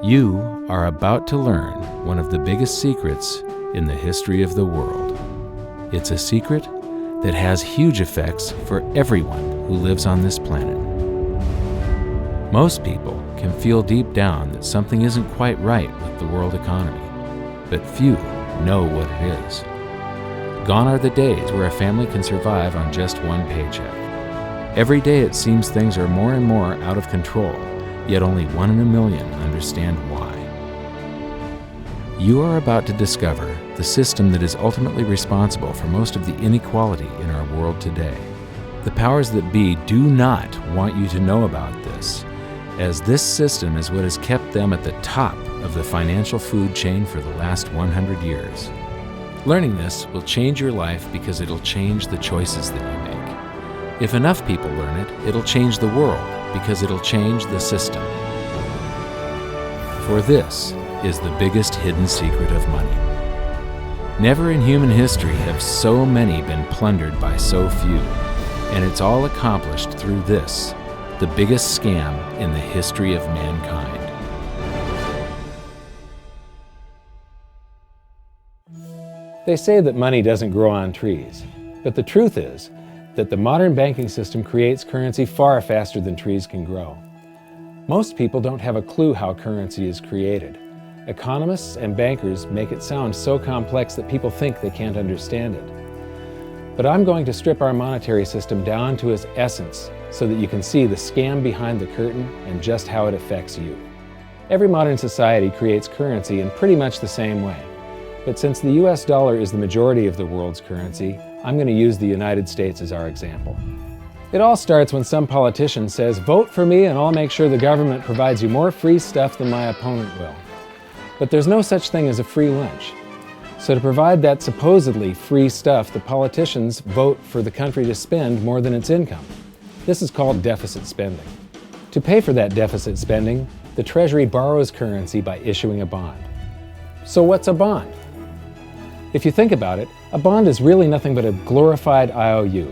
You are about to learn one of the biggest secrets in the history of the world. It's a secret that has huge effects for everyone who lives on this planet. Most people can feel deep down that something isn't quite right with the world economy, but few know what it is. Gone are the days where a family can survive on just one paycheck. Every day it seems things are more and more out of control, yet only 1 in a million understand why. You are about to discover the system that is ultimately responsible for most of the inequality in our world today. The powers that be do not want you to know about this, as this system is what has kept them at the top of the financial food chain for the last 100 years. Learning this will change your life because it'll change the choices that you make. If enough people learn it, it'll change the world because it'll change the system. For this is the biggest hidden secret of money. Never in human history have so many been plundered by so few, and it's all accomplished through this, the biggest scam in the history of mankind. They say that money doesn't grow on trees, but the truth is that the modern banking system creates currency far faster than trees can grow. Most people don't have a clue how currency is created. Economists and bankers make it sound so complex that people think they can't understand it. But I'm going to strip our monetary system down to its essence so that you can see the scam behind the curtain and just how it affects you. Every modern society creates currency in pretty much the same way. But since the US dollar is the majority of the world's currency, I'm going to use the United States as our example. It all starts when some politician says, "Vote for me and I'll make sure the government provides you more free stuff than my opponent will." But there's no such thing as a free lunch. So to provide that supposedly free stuff, the politicians vote for the country to spend more than its income. This is called deficit spending. To pay for that deficit spending, the Treasury borrows currency by issuing a bond. So what's a bond? If you think about it, a bond is really nothing but a glorified IOU.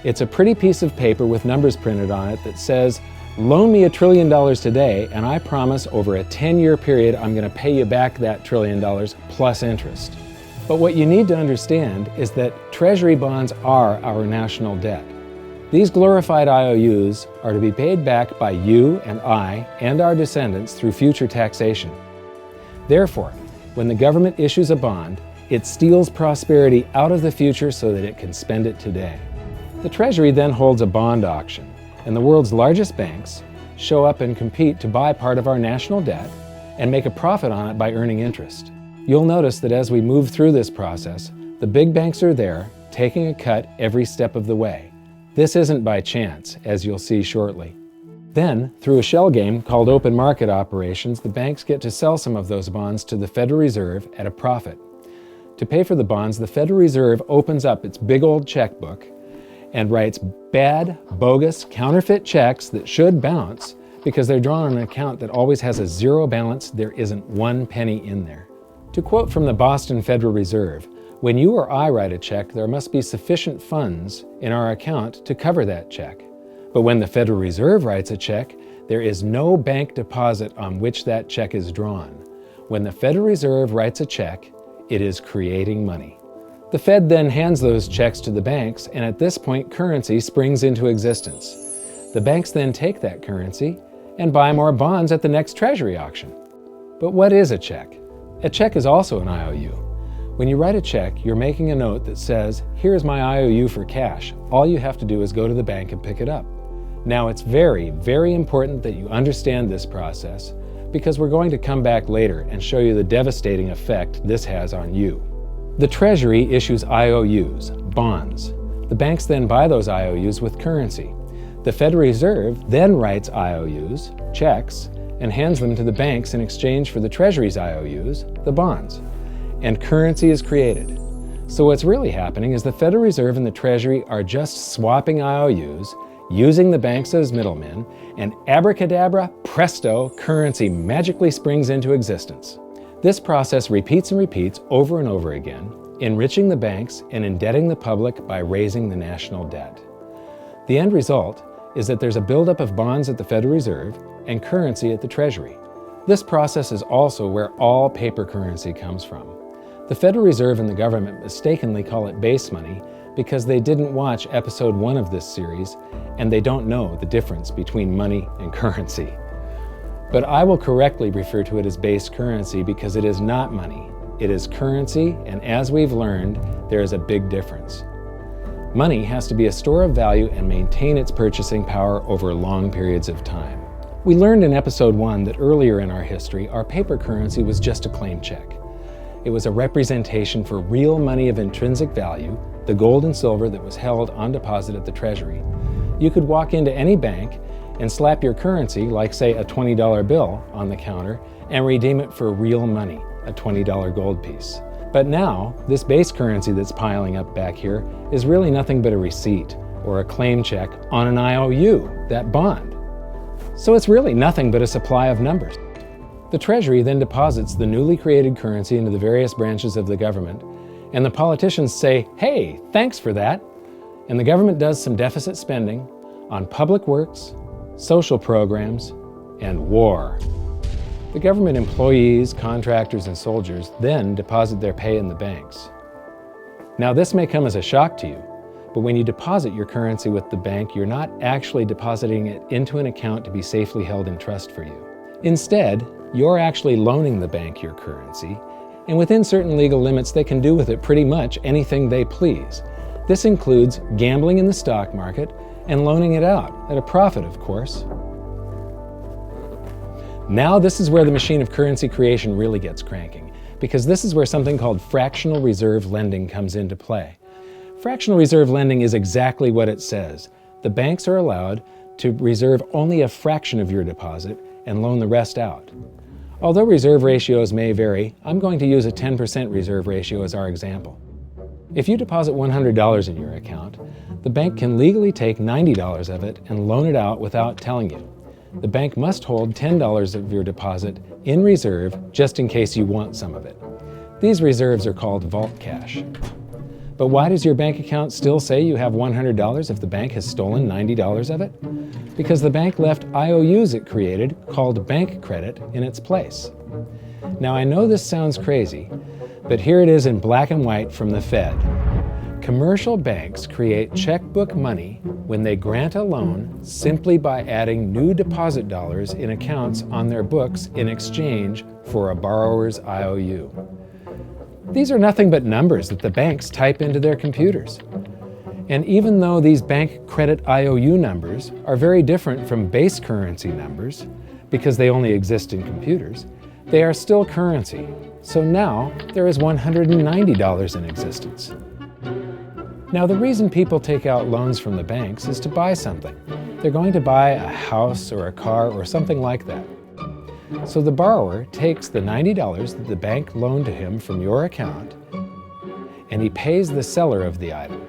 It's a pretty piece of paper with numbers printed on it that says, "Loan me $1 trillion today, and I promise over a 10-year period I'm going to pay you back that $1 trillion plus interest." But what you need to understand is that Treasury bonds are our national debt. These glorified IOUs are to be paid back by you and I and our descendants through future taxation. Therefore, when the government issues a bond, it steals prosperity out of the future so that it can spend it today. The Treasury then holds a bond auction, and the world's largest banks show up and compete to buy part of our national debt and make a profit on it by earning interest. You'll notice that as we move through this process, the big banks are there, taking a cut every step of the way. This isn't by chance, as you'll see shortly. Then, through a shell game called open market operations, the banks get to sell some of those bonds to the Federal Reserve at a profit. To pay for the bonds, the Federal Reserve opens up its big old checkbook and writes bad, bogus, counterfeit checks that should bounce because they're drawn on an account that always has a zero balance. There isn't 1 penny in there. To quote from the Boston Federal Reserve, "When you or I write a check, there must be sufficient funds in our account to cover that check. But when the Federal Reserve writes a check, there is no bank deposit on which that check is drawn. When the Federal Reserve writes a check, it is creating money." The Fed then hands those checks to the banks, and at this point, currency springs into existence. The banks then take that currency and buy more bonds at the next Treasury auction. But what is a check? A check is also an IOU. When you write a check, you're making a note that says, "Here's my IOU for cash. All you have to do is go to the bank and pick it up." Now, it's very, very important that you understand this process because we're going to come back later and show you the devastating effect this has on you. The Treasury issues IOUs, bonds. The banks then buy those IOUs with currency. The Federal Reserve then writes IOUs, checks, and hands them to the banks in exchange for the Treasury's IOUs, the bonds. And currency is created. So what's really happening is the Federal Reserve and the Treasury are just swapping IOUs, using the banks as middlemen, and abracadabra, presto, currency magically springs into existence. This process repeats and repeats over and over again, enriching the banks and indebting the public by raising the national debt. The end result is that there's a buildup of bonds at the Federal Reserve and currency at the Treasury. This process is also where all paper currency comes from. The Federal Reserve and the government mistakenly call it base money because they didn't watch episode 1 of this series and they don't know the difference between money and currency. But I will correctly refer to it as base currency because it is not money. It is currency, and as we've learned, there is a big difference. Money has to be a store of value and maintain its purchasing power over long periods of time. We learned in episode 1 that earlier in our history, our paper currency was just a claim check. It was a representation for real money of intrinsic value, the gold and silver that was held on deposit at the Treasury. You could walk into any bank and slap your currency, like say a $20 bill, on the counter and redeem it for real money, a $20 gold piece. But now, this base currency that's piling up back here is really nothing but a receipt or a claim check on an IOU, that bond. So it's really nothing but a supply of numbers. The Treasury then deposits the newly created currency into the various branches of the government, and the politicians say, "Hey, thanks for that." And the government does some deficit spending on public works, social programs, and war. The government employees, contractors, and soldiers then deposit their pay in the banks. Now, this may come as a shock to you, but when you deposit your currency with the bank, you're not actually depositing it into an account to be safely held in trust for you. Instead, you're actually loaning the bank your currency, and within certain legal limits, they can do with it pretty much anything they please. This includes gambling in the stock market and loaning it out, at a profit, of course. Now this is where the machine of currency creation really gets cranking, because this is where something called fractional reserve lending comes into play. Fractional reserve lending is exactly what it says. The banks are allowed to reserve only a fraction of your deposit and loan the rest out. Although reserve ratios may vary, I'm going to use a 10% reserve ratio as our example. If you deposit $100 in your account, the bank can legally take $90 of it and loan it out without telling you. The bank must hold $10 of your deposit in reserve just in case you want some of it. These reserves are called vault cash. But why does your bank account still say you have $100 if the bank has stolen $90 of it? Because the bank left IOUs it created, called bank credit, in its place. Now I know this sounds crazy, but here it is in black and white from the Fed. Commercial banks create checkbook money when they grant a loan simply by adding new deposit dollars in accounts on their books in exchange for a borrower's IOU. These are nothing but numbers that the banks type into their computers. And even though these bank credit IOU numbers are very different from base currency numbers, because they only exist in computers, they are still currency. So now there is $190 in existence. Now the reason people take out loans from the banks is to buy something. They're going to buy a house or a car or something like that. So the borrower takes the $90 that the bank loaned to him from your account and he pays the seller of the item.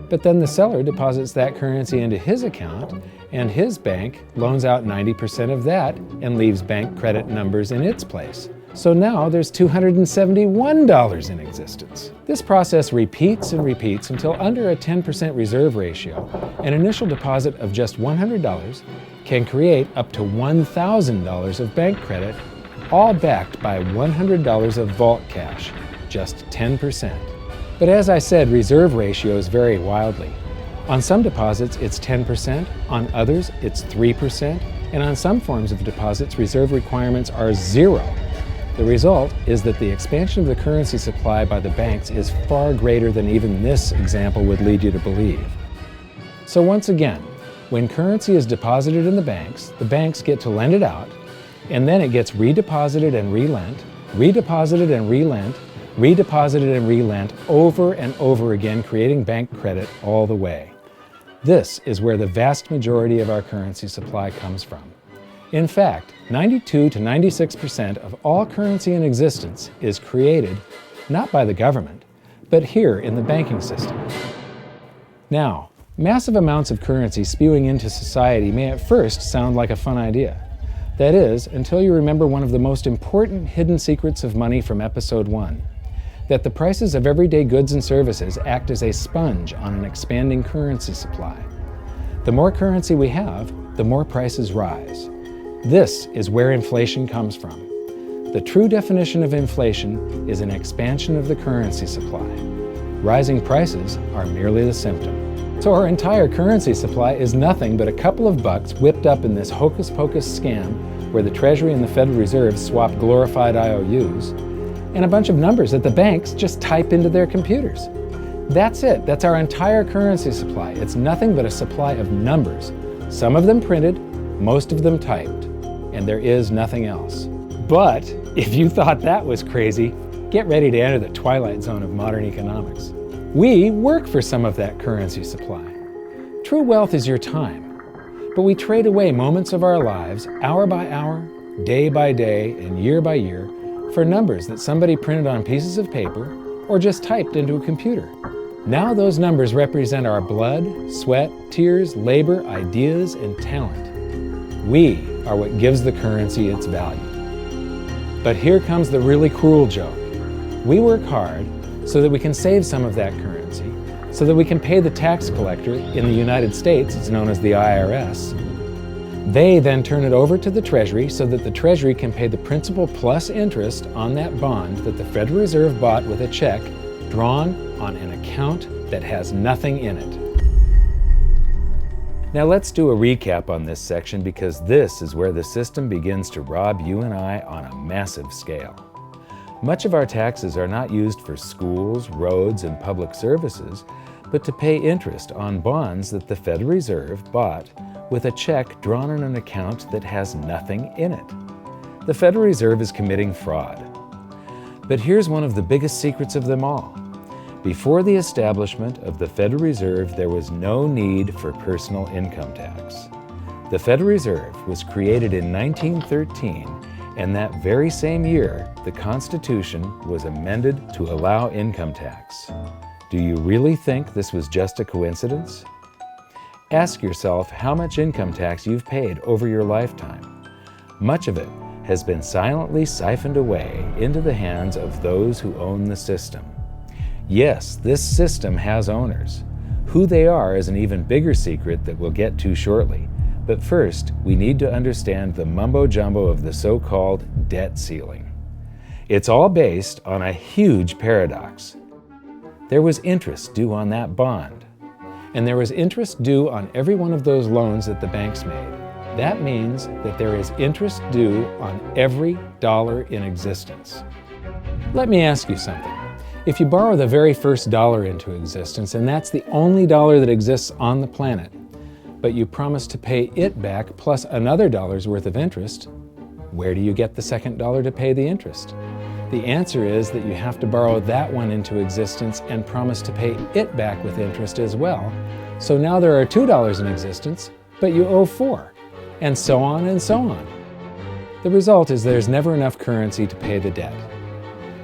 But then the seller deposits that currency into his account and his bank loans out 90% of that and leaves bank credit numbers in its place. So now there's $271 in existence. This process repeats and repeats until under a 10% reserve ratio, an initial deposit of just $100 can create up to $1,000 of bank credit, all backed by $100 of vault cash, just 10%. But as I said, reserve ratios vary wildly. On some deposits, it's 10%, on others, it's 3%, and on some forms of deposits, reserve requirements are 0. The result is that the expansion of the currency supply by the banks is far greater than even this example would lead you to believe. So once again, when currency is deposited in the banks get to lend it out, and then it gets redeposited and relent, redeposited and relent, redeposited and relent over and over again, creating bank credit all the way. This is where the vast majority of our currency supply comes from. In fact, 92 to 96% of all currency in existence is created not by the government, but here in the banking system. Now, massive amounts of currency spewing into society may at first sound like a fun idea. That is, until you remember one of the most important hidden secrets of money from episode 1, that the prices of everyday goods and services act as a sponge on an expanding currency supply. The more currency we have, the more prices rise. This is where inflation comes from. The true definition of inflation is an expansion of the currency supply. Rising prices are merely the symptom. So our entire currency supply is nothing but a couple of bucks whipped up in this hocus-pocus scam where the Treasury and the Federal Reserve swap glorified IOUs, and a bunch of numbers that the banks just type into their computers. That's it. That's our entire currency supply. It's nothing but a supply of numbers. Some of them printed, most of them typed, and there is nothing else. But if you thought that was crazy, get ready to enter the twilight zone of modern economics. We work for some of that currency supply. True wealth is your time, but we trade away moments of our lives, hour by hour, day by day, and year by year, for numbers that somebody printed on pieces of paper or just typed into a computer. Now those numbers represent our blood, sweat, tears, labor, ideas, and talent. We are what gives the currency its value. But here comes the really cruel joke. We work hard so that we can save some of that currency, so that we can pay the tax collector. In the United States, it's known as the IRS. They then turn it over to the Treasury so that the Treasury can pay the principal plus interest on that bond that the Federal Reserve bought with a check drawn on an account that has nothing in it. Now let's do a recap on this section, because this is where the system begins to rob you and I on a massive scale. Much of our taxes are not used for schools, roads, and public services, but to pay interest on bonds that the Federal Reserve bought with a check drawn on an account that has nothing in it. The Federal Reserve is committing fraud. But here's one of the biggest secrets of them all. Before the establishment of the Federal Reserve, there was no need for personal income tax. The Federal Reserve was created in 1913, and that very same year, the Constitution was amended to allow income tax. Do you really think this was just a coincidence? Ask yourself how much income tax you've paid over your lifetime. Much of it has been silently siphoned away into the hands of those who own the system. Yes, this system has owners. Who they are is an even bigger secret that we'll get to shortly. But first, we need to understand the mumbo-jumbo of the so-called debt ceiling. It's all based on a huge paradox. There was interest due on that bond, and there was interest due on every one of those loans that the banks made. That means that there is interest due on every dollar in existence. Let me ask you something. If you borrow the very first dollar into existence, and that's the only dollar that exists on the planet, but you promise to pay it back plus another dollar's worth of interest, where do you get the second dollar to pay the interest? The answer is that you have to borrow that one into existence and promise to pay it back with interest as well. So now there are $2 in existence, but you owe $4, and so on and so on. The result is there's never enough currency to pay the debt.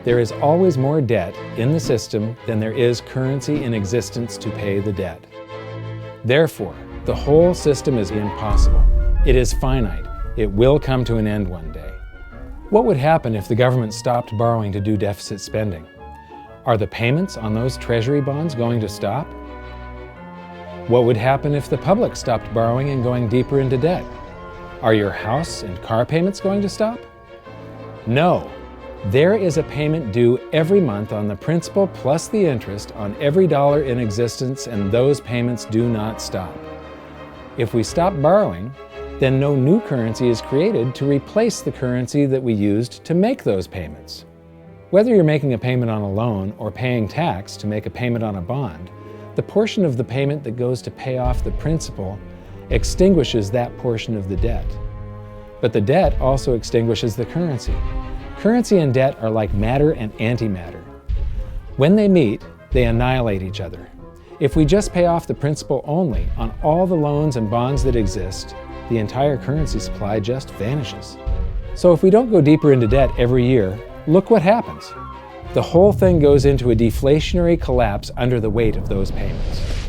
There is always more debt in the system than there is currency in existence to pay the debt. Therefore, the whole system is impossible. It is finite. It will come to an end one day. What would happen if the government stopped borrowing to do deficit spending? Are the payments on those treasury bonds going to stop? What would happen if the public stopped borrowing and going deeper into debt? Are your house and car payments going to stop? No. There is a payment due every month on the principal plus the interest on every dollar in existence, and those payments do not stop. If we stop borrowing, then no new currency is created to replace the currency that we used to make those payments. Whether you're making a payment on a loan or paying tax to make a payment on a bond, the portion of the payment that goes to pay off the principal extinguishes that portion of the debt. But the debt also extinguishes the currency. Currency and debt are like matter and antimatter. When they meet, they annihilate each other. If we just pay off the principal only on all the loans and bonds that exist, the entire currency supply just vanishes. So if we don't go deeper into debt every year, look what happens. The whole thing goes into a deflationary collapse under the weight of those payments.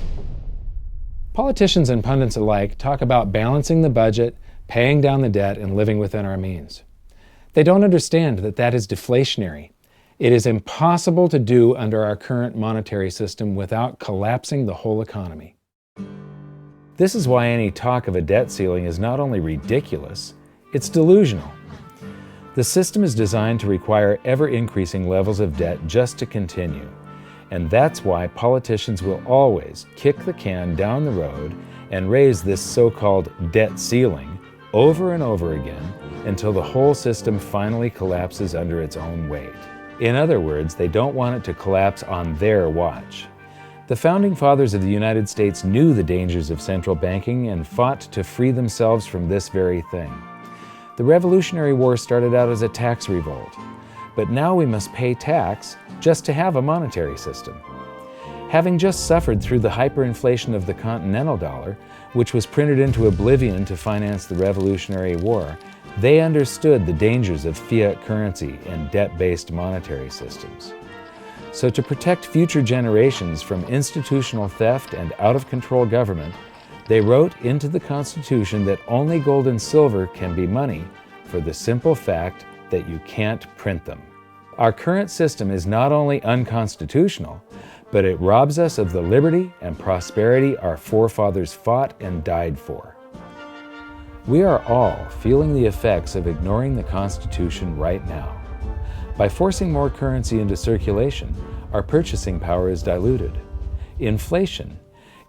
Politicians and pundits alike talk about balancing the budget, paying down the debt, and living within our means. They don't understand that that is deflationary. It is impossible to do under our current monetary system without collapsing the whole economy. This is why any talk of a debt ceiling is not only ridiculous, it's delusional. The system is designed to require ever-increasing levels of debt just to continue. And that's why politicians will always kick the can down the road and raise this so-called debt ceiling over and over again until the whole system finally collapses under its own weight. In other words, they don't want it to collapse on their watch. The Founding Fathers of the United States knew the dangers of central banking and fought to free themselves from this very thing. The Revolutionary War started out as a tax revolt, but now we must pay tax just to have a monetary system. Having just suffered through the hyperinflation of the continental dollar, which was printed into oblivion to finance the Revolutionary War, they understood the dangers of fiat currency and debt-based monetary systems. So to protect future generations from institutional theft and out-of-control government, they wrote into the Constitution that only gold and silver can be money for the simple fact that you can't print them. Our current system is not only unconstitutional, but it robs us of the liberty and prosperity our forefathers fought and died for. We are all feeling the effects of ignoring the Constitution right now. By forcing more currency into circulation, our purchasing power is diluted. Inflation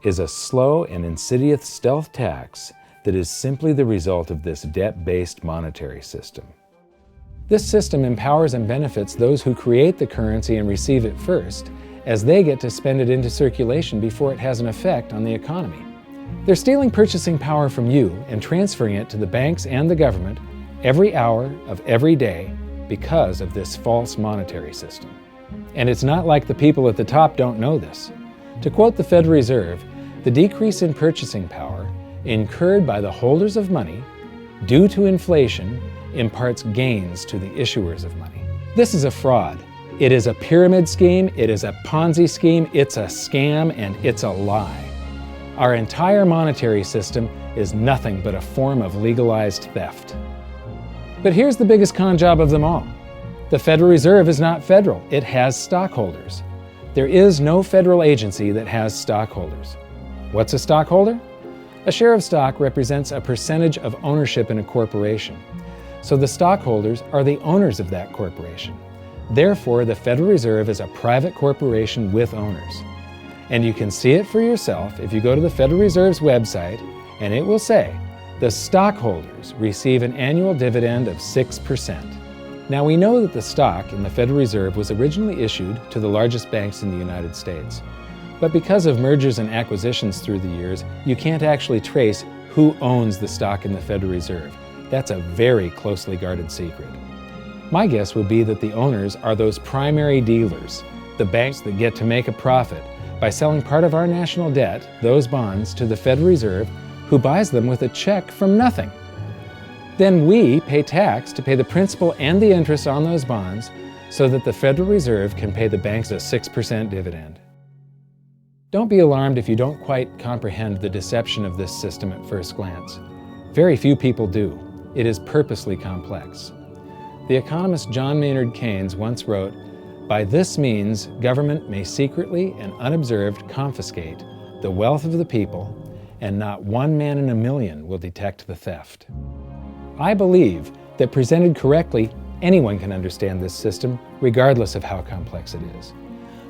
is a slow and insidious stealth tax that is simply the result of this debt-based monetary system. This system empowers and benefits those who create the currency and receive it first, as they get to spend it into circulation before it has an effect on the economy. They're stealing purchasing power from you and transferring it to the banks and the government every hour of every day because of this false monetary system. And it's not like the people at the top don't know this. To quote the Federal Reserve, the decrease in purchasing power incurred by the holders of money due to inflation imparts gains to the issuers of money. This is a fraud. It is a pyramid scheme, it is a Ponzi scheme, it's a scam, and it's a lie. Our entire monetary system is nothing but a form of legalized theft. But here's the biggest con job of them all. The Federal Reserve is not federal, it has stockholders. There is no federal agency that has stockholders. What's a stockholder? A share of stock represents a percentage of ownership in a corporation. So the stockholders are the owners of that corporation. Therefore, the Federal Reserve is a private corporation with owners. And you can see it for yourself if you go to the Federal Reserve's website, and it will say, the stockholders receive an annual dividend of 6%. Now we know that the stock in the Federal Reserve was originally issued to the largest banks in the United States. But because of mergers and acquisitions through the years, you can't actually trace who owns the stock in the Federal Reserve. That's a very closely guarded secret. My guess would be that the owners are those primary dealers, the banks that get to make a profit by selling part of our national debt, those bonds, to the Federal Reserve, who buys them with a check from nothing. Then we pay tax to pay the principal and the interest on those bonds so that the Federal Reserve can pay the banks a 6% dividend. Don't be alarmed if you don't quite comprehend the deception of this system at first glance. Very few people do. It is purposely complex. The economist John Maynard Keynes once wrote, "By this means, government may secretly and unobserved confiscate the wealth of the people, and not one man in a million will detect the theft." I believe that presented correctly, anyone can understand this system, regardless of how complex it is.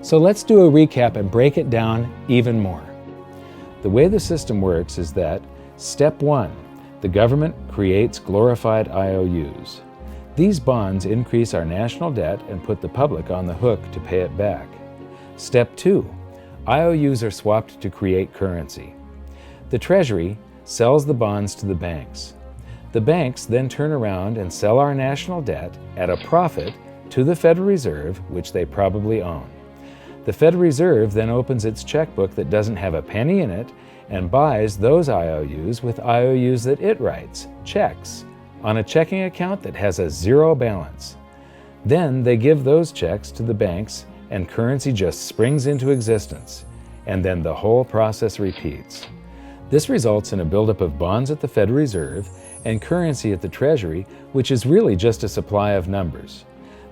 So let's do a recap and break it down even more. The way the system works is that, step 1, the government creates glorified IOUs. These bonds increase our national debt and put the public on the hook to pay it back. Step 2, IOUs are swapped to create currency. The Treasury sells the bonds to the banks. The banks then turn around and sell our national debt at a profit to the Federal Reserve, which they probably own. The Federal Reserve then opens its checkbook that doesn't have a penny in it and buys those IOUs with IOUs that it writes, checks, on a checking account that has a zero balance. Then they give those checks to the banks and currency just springs into existence, and then the whole process repeats. This results in a buildup of bonds at the Federal Reserve and currency at the Treasury, which is really just a supply of numbers.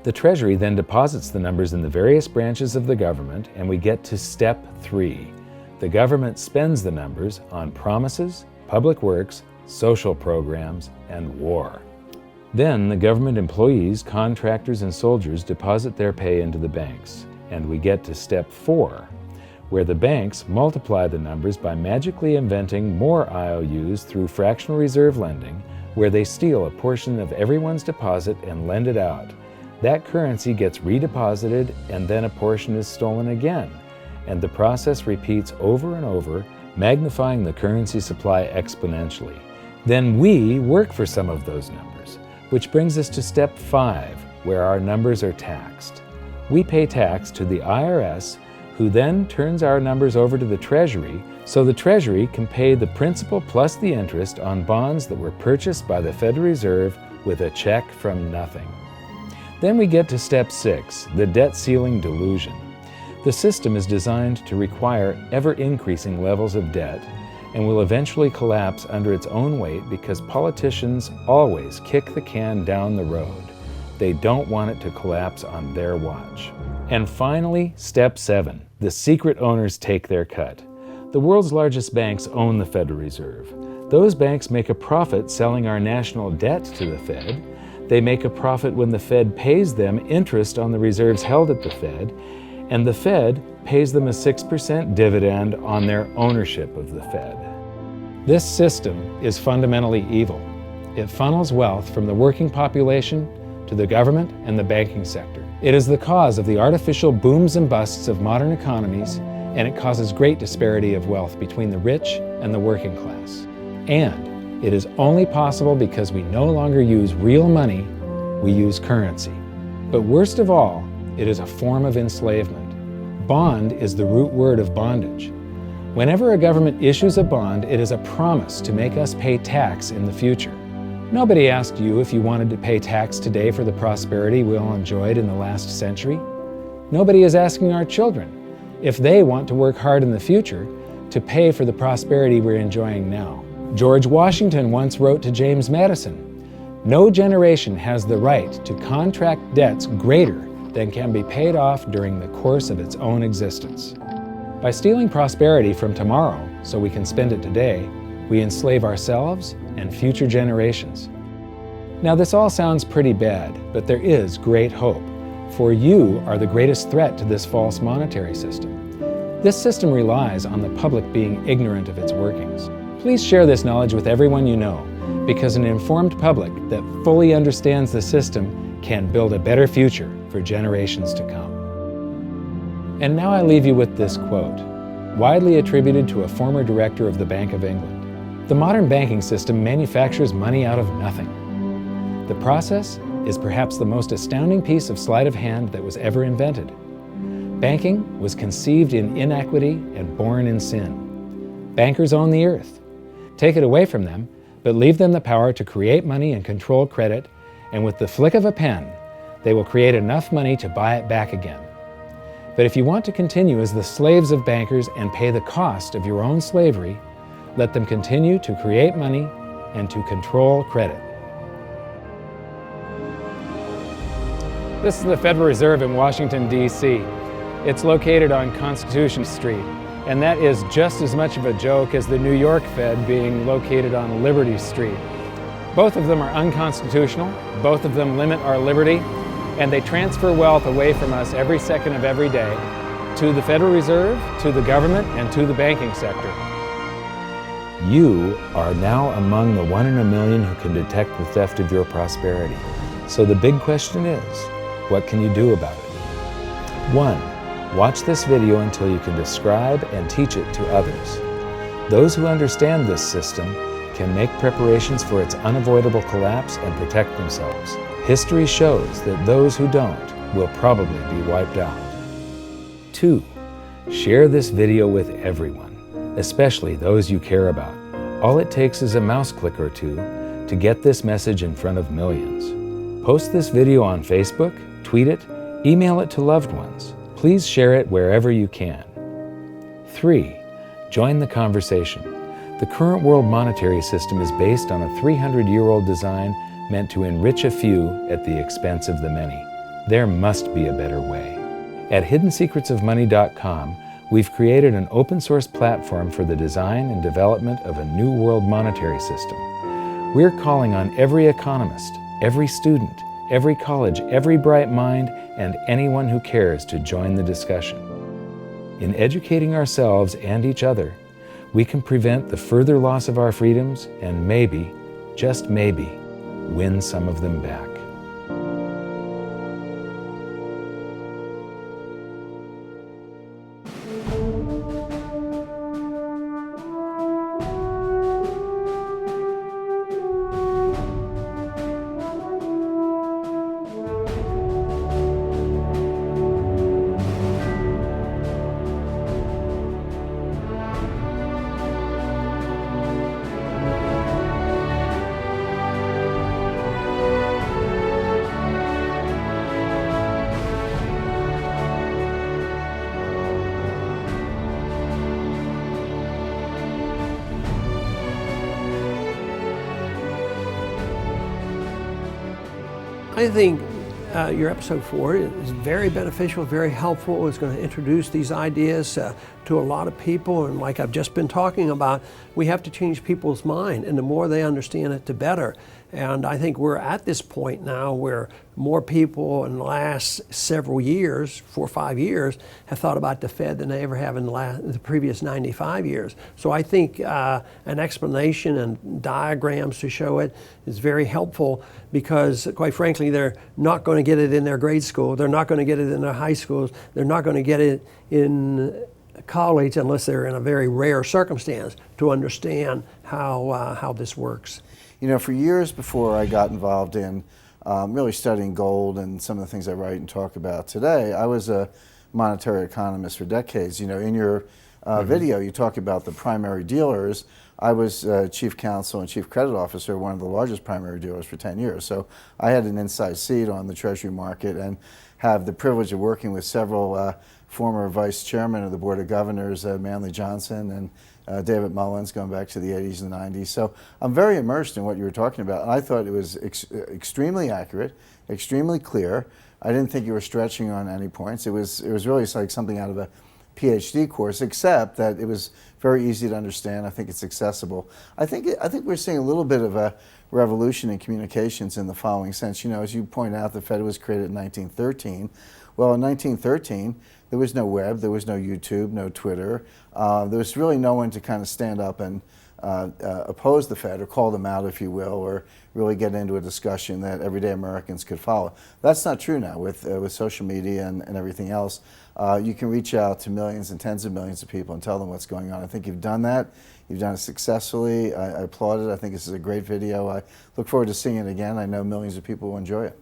The Treasury then deposits the numbers in the various branches of the government, and we get to step 3, The government spends the numbers on promises, public works, social programs, and war. Then the government employees, contractors, and soldiers deposit their pay into the banks, and we get to step 4, where the banks multiply the numbers by magically inventing more IOUs through fractional reserve lending, where they steal a portion of everyone's deposit and lend it out. That currency gets redeposited, and then a portion is stolen again, and the process repeats over and over, magnifying the currency supply exponentially. Then we work for some of those numbers, which brings us to step 5, where our numbers are taxed. We pay tax to the IRS, who then turns our numbers over to the Treasury, so the Treasury can pay the principal plus the interest on bonds that were purchased by the Federal Reserve with a check from nothing. Then we get to step 6, the debt ceiling delusion. The system is designed to require ever-increasing levels of debt and will eventually collapse under its own weight because politicians always kick the can down the road. They don't want it to collapse on their watch. And finally, step 7, the secret owners take their cut. The world's largest banks own the Federal Reserve. Those banks make a profit selling our national debt to the Fed. They make a profit when the Fed pays them interest on the reserves held at the Fed, and the Fed pays them a 6% dividend on their ownership of the Fed. This system is fundamentally evil. It funnels wealth from the working population to the government and the banking sector. It is the cause of the artificial booms and busts of modern economies, and it causes great disparity of wealth between the rich and the working class. And it is only possible because we no longer use real money, we use currency. But worst of all, it is a form of enslavement. Bond is the root word of bondage. Whenever a government issues a bond, it is a promise to make us pay tax in the future. Nobody asked you if you wanted to pay tax today for the prosperity we all enjoyed in the last century. Nobody is asking our children if they want to work hard in the future to pay for the prosperity we're enjoying now. George Washington once wrote to James Madison, "No generation has the right to contract debts greater than can be paid off during the course of its own existence." By stealing prosperity from tomorrow so we can spend it today, we enslave ourselves and future generations. Now this all sounds pretty bad, but there is great hope, for you are the greatest threat to this false monetary system. This system relies on the public being ignorant of its workings. Please share this knowledge with everyone you know, because an informed public that fully understands the system can build a better future for generations to come. And now I leave you with this quote, widely attributed to a former director of the Bank of England. The modern banking system manufactures money out of nothing. The process is perhaps the most astounding piece of sleight of hand that was ever invented. Banking was conceived in inequity and born in sin. Bankers own the earth. Take it away from them, but leave them the power to create money and control credit, and with the flick of a pen, they will create enough money to buy it back again. But if you want to continue as the slaves of bankers and pay the cost of your own slavery, let them continue to create money and to control credit. This is the Federal Reserve in Washington, D.C. It's located on Constitution Street, and that is just as much of a joke as the New York Fed being located on Liberty Street. Both of them are unconstitutional, both of them limit our liberty, and they transfer wealth away from us every second of every day to the Federal Reserve, to the government, and to the banking sector. You are now among the 1 in a million who can detect the theft of your prosperity. So the big question is, what can you do about it? 1. Watch this video until you can describe and teach it to others. Those who understand this system can make preparations for its unavoidable collapse and protect themselves. History shows that those who don't will probably be wiped out. 2. Share this video with everyone, especially those you care about. All it takes is a mouse click or two to get this message in front of millions. Post this video on Facebook, tweet it, email it to loved ones. Please share it wherever you can. 3. Join the conversation. The current world monetary system is based on a 300-year-old design meant to enrich a few at the expense of the many. There must be a better way. At hiddensecretsofmoney.com, We've created an open source platform for the design and development of a new world monetary system. We're calling on every economist, every student, every college, every bright mind, and anyone who cares to join the discussion. In educating ourselves and each other, we can prevent the further loss of our freedoms and maybe, just maybe, win some of them back. I think your episode 4 is very beneficial, very helpful. It's going to introduce these ideas to a lot of people, and like I've just been talking about, we have to change people's mind, and the more they understand it, the better. And I think we're at this point now where more people in the last several years, 4 or 5 years, have thought about the Fed than they ever have in the previous 95 years. So I think an explanation and diagrams to show it is very helpful, because quite frankly, they're not going to get it in their grade school. They're not going to get it in their high schools. They're not going to get it in college unless they're in a very rare circumstance to understand how this works. You know, for years before I got involved in really studying gold and some of the things I write and talk about today, I was a monetary economist for decades. You know, in your video, you talk about the primary dealers. I was chief counsel and chief credit officer of one of the largest primary dealers for 10 years. So I had an inside seat on the Treasury market and have the privilege of working with several former vice chairmen of the Board of Governors, Manley Johnson and David Mullins, going back to the 80s and 90s. So I'm very immersed in what you were talking about, and I thought it was extremely accurate, extremely clear. I didn't think you were stretching on any points. It was really like something out of a PhD course, except that it was very easy to understand. I think it's accessible. I think we're seeing a little bit of a revolution in communications in the following sense. You know, as you point out, the Fed was created in 1913. Well, in 1913, there was no web, there was no YouTube, no Twitter. There was really no one to kind of stand up and oppose the Fed or call them out, if you will, or really get into a discussion that everyday Americans could follow. That's not true now with social media and everything else. You can reach out to millions and tens of millions of people and tell them what's going on. I think you've done that. You've done it successfully. I applaud it. I think this is a great video. I look forward to seeing it again. I know millions of people will enjoy it.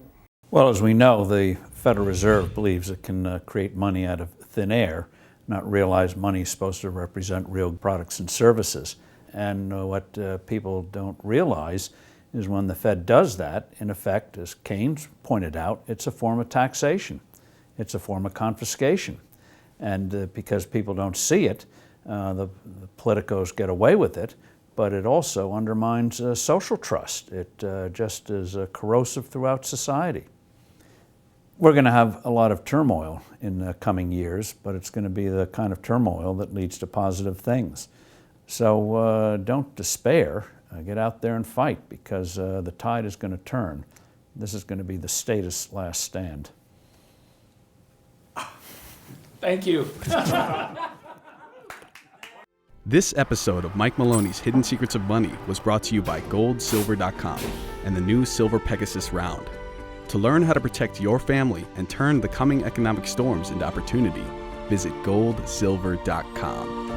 Well, as we know, the Federal Reserve believes it can create money out of thin air, not realize money is supposed to represent real products and services. And what people don't realize is when the Fed does that, in effect, as Keynes pointed out, it's a form of taxation. It's a form of confiscation. And because people don't see it, the politicos get away with it, but it also undermines social trust. It just is corrosive throughout society. We're going to have a lot of turmoil in the coming years, but it's going to be the kind of turmoil that leads to positive things. So don't despair. Get out there and fight, because the tide is going to turn. This is going to be the status last stand. Thank you. This episode of Mike Maloney's Hidden Secrets of Money was brought to you by goldsilver.com and the new Silver Pegasus round. To learn how to protect your family and turn the coming economic storms into opportunity, visit goldsilver.com.